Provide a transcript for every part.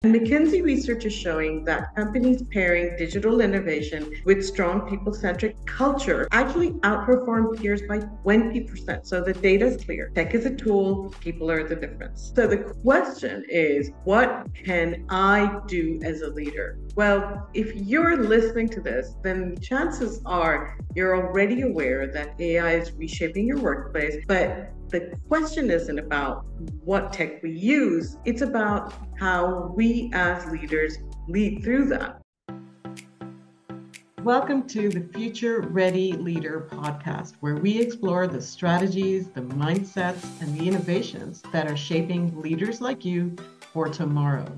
McKinsey research is showing that companies pairing digital innovation with strong people-centric culture actually outperform peers by 20%. So the data is clear. Tech is a tool, people are the difference. So the question is, what can I do as a leader? Well, if you're listening to this, then chances are you're already aware that AI is reshaping your workplace, but the question isn't about what tech we use, it's about how we as leaders lead through that. Welcome to the Future Ready Leader podcast, where we explore the strategies, the mindsets, and the innovations that are shaping leaders like you for tomorrow.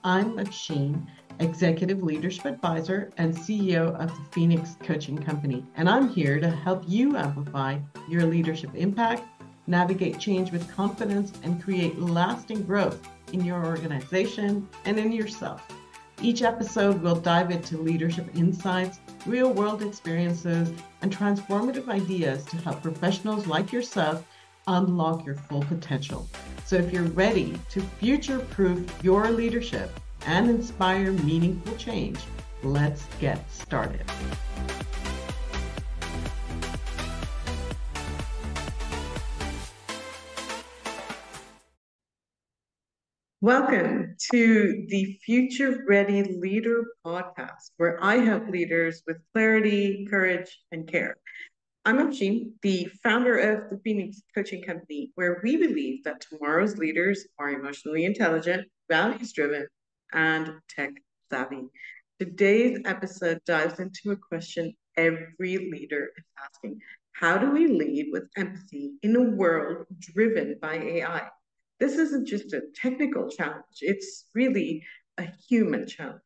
I'm Afshin, Executive Leadership Advisor and CEO of the Phoenix Coaching Company, and I'm here to help you amplify your leadership impact, navigate change with confidence, and create lasting growth in your organization and in yourself. Each episode will dive into leadership insights, real-world experiences, and transformative ideas to help professionals like yourself unlock your full potential. So if you're ready to future-proof your leadership and inspire meaningful change, let's get started. Welcome to the Future Ready Leader podcast, where I help leaders with clarity, courage, and care. I'm Afshin, the founder of the Phoenix Coaching Company, where we believe that tomorrow's leaders are emotionally intelligent, values-driven, and tech-savvy. Today's episode dives into a question every leader is asking. How do we lead with empathy in a world driven by AI? This isn't just a technical challenge, it's really a human challenge.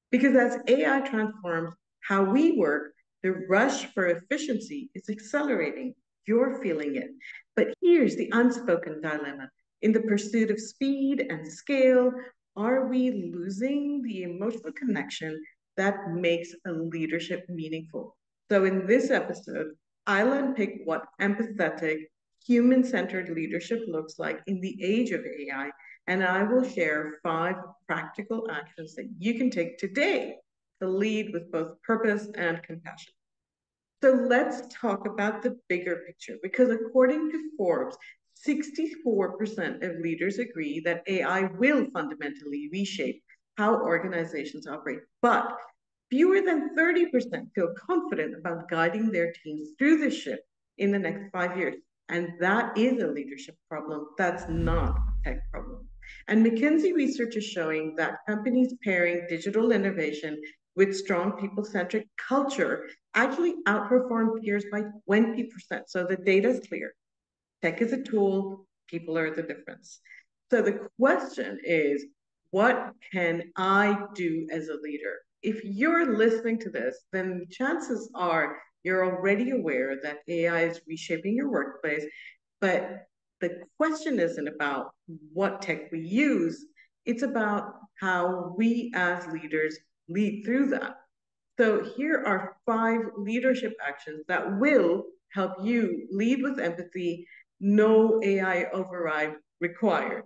Because as AI transforms how we work, the rush for efficiency is accelerating. You're feeling it. But here's the unspoken dilemma. In the pursuit of speed and scale, are we losing the emotional connection that makes a leadership meaningful? So in this episode, I'll unpick what empathetic, human-centered leadership looks like in the age of AI, and I will share 5 practical actions that you can take today to lead with both purpose and compassion. So let's talk about the bigger picture, because according to Forbes, 64% of leaders agree that AI will fundamentally reshape how organizations operate, but fewer than 30% feel confident about guiding their teams through this shift in the next 5 years. And that is a leadership problem. That's not a tech problem. And McKinsey research is showing that companies pairing digital innovation with strong people-centric culture actually outperform peers by 20%. So the data is clear. Tech is a tool, people are the difference. So the question is, what can I do as a leader? If you're listening to this, then chances are you're already aware that AI is reshaping your workplace, but the question isn't about what tech we use, it's about how we as leaders lead through that. So here are 5 leadership actions that will help you lead with empathy, no AI override required.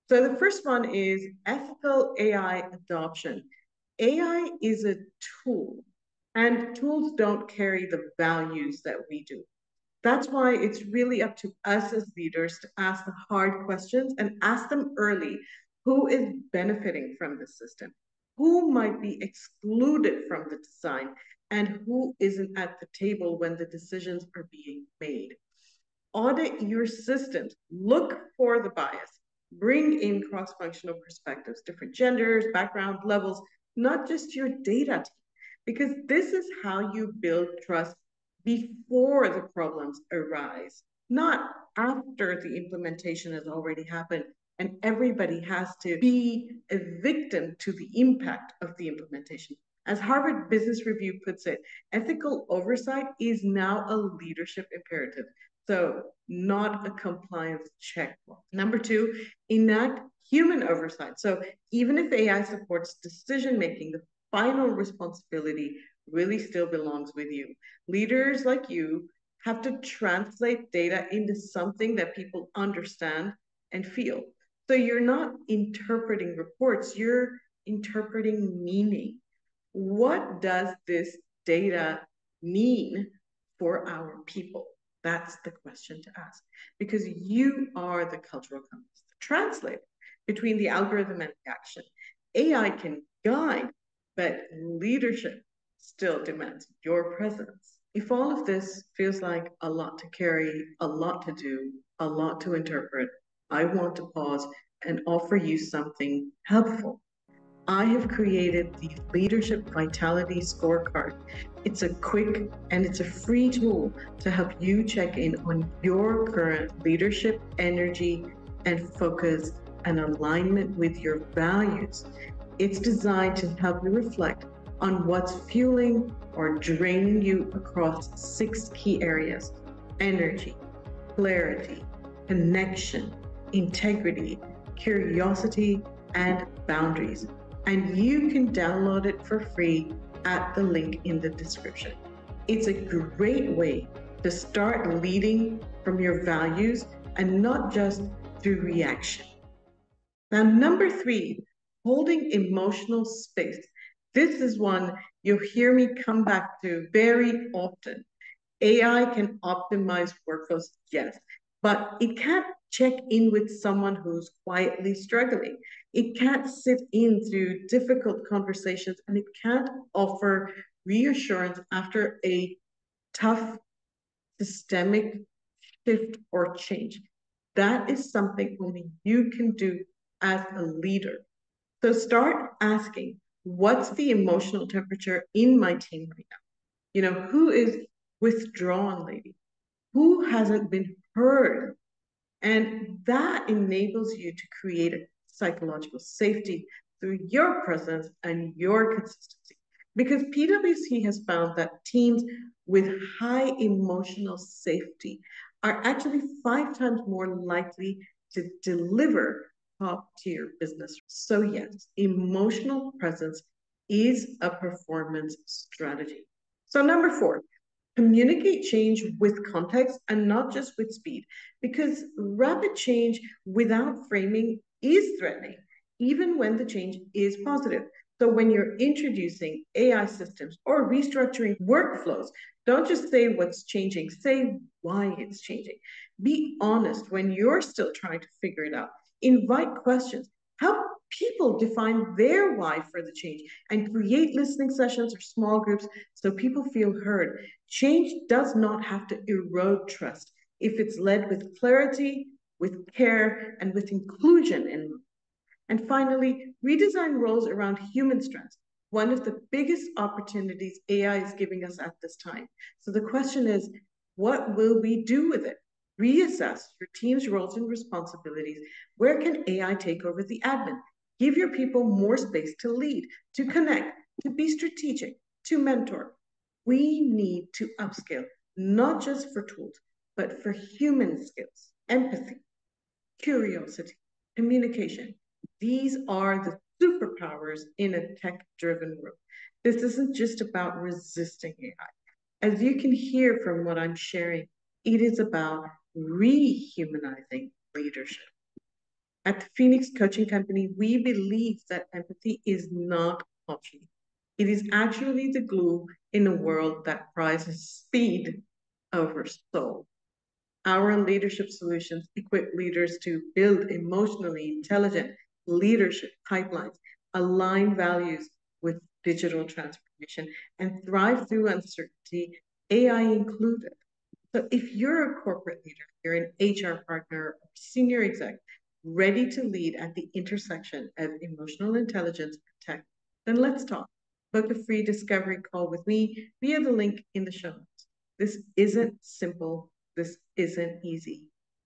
So the first one is ethical AI adoption. AI is a tool, and tools don't carry the values that we do. That's why it's really up to us as leaders to ask the hard questions and ask them early. Who is benefiting from the system? Who might be excluded from the design? And who isn't at the table when the decisions are being made? Audit your systems. Look for the bias. Bring in cross-functional perspectives, different genders, background levels, not just your data team, because this is how you build trust before the problems arise, not after the implementation has already happened and everybody has to be a victim to the impact of the implementation. As Harvard Business Review puts it, ethical oversight is now a leadership imperative. So, not a compliance checkbox. Number 2, enact human oversight. So, even if AI supports decision making, the final responsibility really still belongs with you. Leaders like you have to translate data into something that people understand and feel. So you're not interpreting reports, you're interpreting meaning. What does this data mean for our people? That's the question to ask, because you are the cultural compass, the translator between the algorithm and the action. AI can guide, but leadership still demands your presence. If all of this feels like a lot to carry, a lot to do, a lot to interpret, I want to pause and offer you something helpful. I have created the Leadership Vitality Scorecard. It's a quick and it's a free tool to help you check in on your current leadership, energy, and focus and alignment with your values. It's designed to help you reflect on what's fueling or draining you across 6 key areas: energy, clarity, connection, integrity, curiosity, and boundaries. And you can download it for free at the link in the description. It's a great way to start leading from your values and not just through reaction. Now, number 3, holding emotional space. This is one you'll hear me come back to very often. AI can optimize workflows, yes, but it can't check in with someone who's quietly struggling. It can't sit in through difficult conversations, and it can't offer reassurance after a tough systemic shift or change. That is something only you can do as a leader. So start asking, what's the emotional temperature in my team right now? You know, who is withdrawn lately? Who hasn't been heard? And that enables you to create a psychological safety through your presence and your consistency. Because PwC has found that teams with high emotional safety are actually 5 times more likely to deliver top tier business. So, yes, emotional presence is a performance strategy. So, number 4, communicate change with context and not just with speed, because rapid change without framing is threatening, even when the change is positive. So when you're introducing AI systems or restructuring workflows, don't just say what's changing, say why it's changing. Be honest when you're still trying to figure it out. Invite questions. Help people define their why for the change and create listening sessions or small groups so people feel heard. Change does not have to erode trust if it's led with clarity, with care, and with inclusion in mind. And finally, redesign roles around human strengths, one of the biggest opportunities AI is giving us at this time. So the question is, what will we do with it? Reassess your team's roles and responsibilities. Where can AI take over the admin? Give your people more space to lead, to connect, to be strategic, to mentor. We need to upskill, not just for tools, but for human skills, empathy, curiosity, communication. These are the superpowers in a tech-driven world. This isn't just about resisting AI. As you can hear from what I'm sharing, it is about rehumanizing leadership. At the Phoenix Coaching Company, we believe that empathy is not optional. It is actually the glue in a world that prizes speed over soul. Our leadership solutions equip leaders to build emotionally intelligent leadership pipelines, align values with digital transformation, and thrive through uncertainty, AI included. So if you're a corporate leader, you're an HR partner or senior exec, ready to lead at the intersection of emotional intelligence and tech, then let's talk. Book a free discovery call with me via the link in the show notes. This isn't simple. This isn't easy.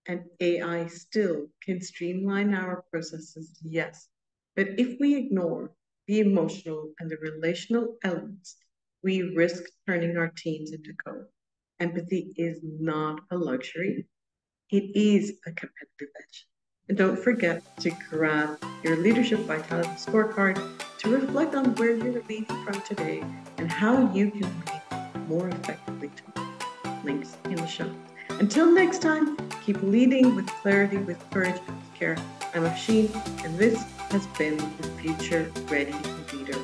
And AI still can streamline our processes, yes. But if we ignore the emotional and the relational elements, we risk turning our teams into code. Empathy is not a luxury, it is a competitive edge. And don't forget to grab your Leadership Vitality Scorecard to reflect on where you're leading from today and how you can lead more effectively tomorrow. Links in the show. Until next time, keep leading with clarity, with courage, and with care. I'm Afshin, and this has been the Future Ready Leader